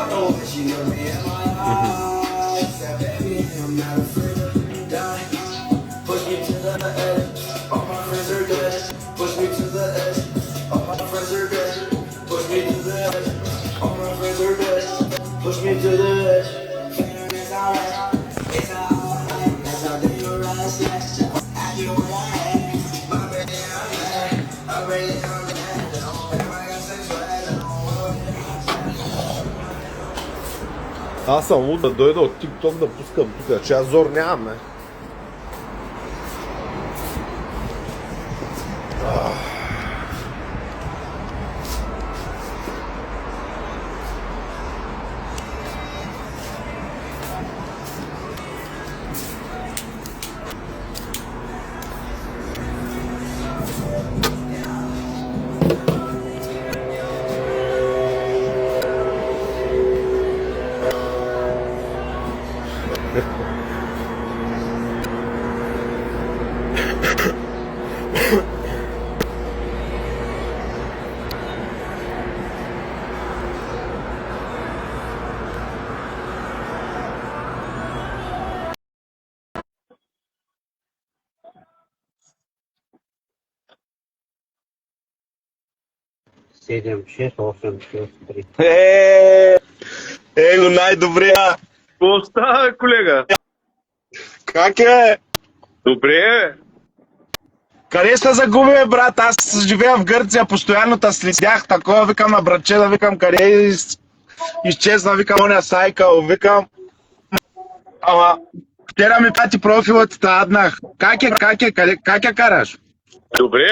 Мгм. Аз съм луд да дойда от TikTok да пускам тук, че аз зор нямаме. Седем, шест, осем, шест, три. Его най-добрия! Какво става, колега? Как е? Добре. Къде се загуби, бе, брат? Аз живея в Гърция, постоянно те следях такова, викам на братче да викам къде изчезна, викам оня сайкъл, викам. Ама, вчера ми пати профилът и таднах. Как я караш? Добре.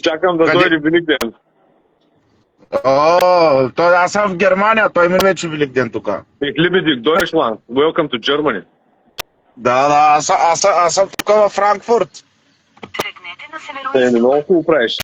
Чакам да Къде? дойде Великден. О, аз съм в Германия, той ми вече Велик ден тук. Ich liebe dich, Deutschland. Welcome to Germany. Да, аз съм тук във Франкфурт. Тръгнете на северо. Много хубаво правиш.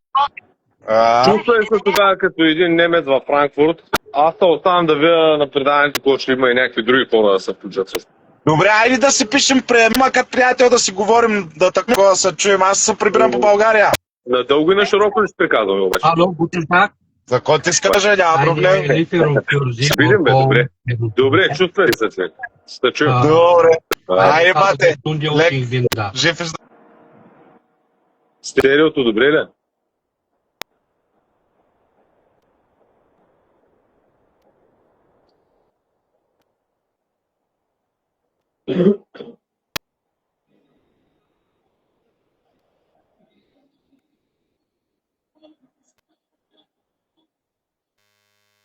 А, Чувствай се тогава като един немец във Франкфурт. Аз се оставам да видя на предаването, когато ще има и някакви други хора да се включат също. добре, айде да си пишем приема като приятел да си говорим, да такова да се чуем. Аз се прибирам по България. На дълго и на широко ли ще приказваме обаче? Hallo, guten Tag. За кой ти скажа, няма проблем. Eine Lieferung für Sie. Ще видим, бе, добре. Добре, чувствай се след. Ще чуем. Добре. Айде, Halbe бате. Stunde und Лек. ich bin da. Жив и здрав. Стереото добре ли?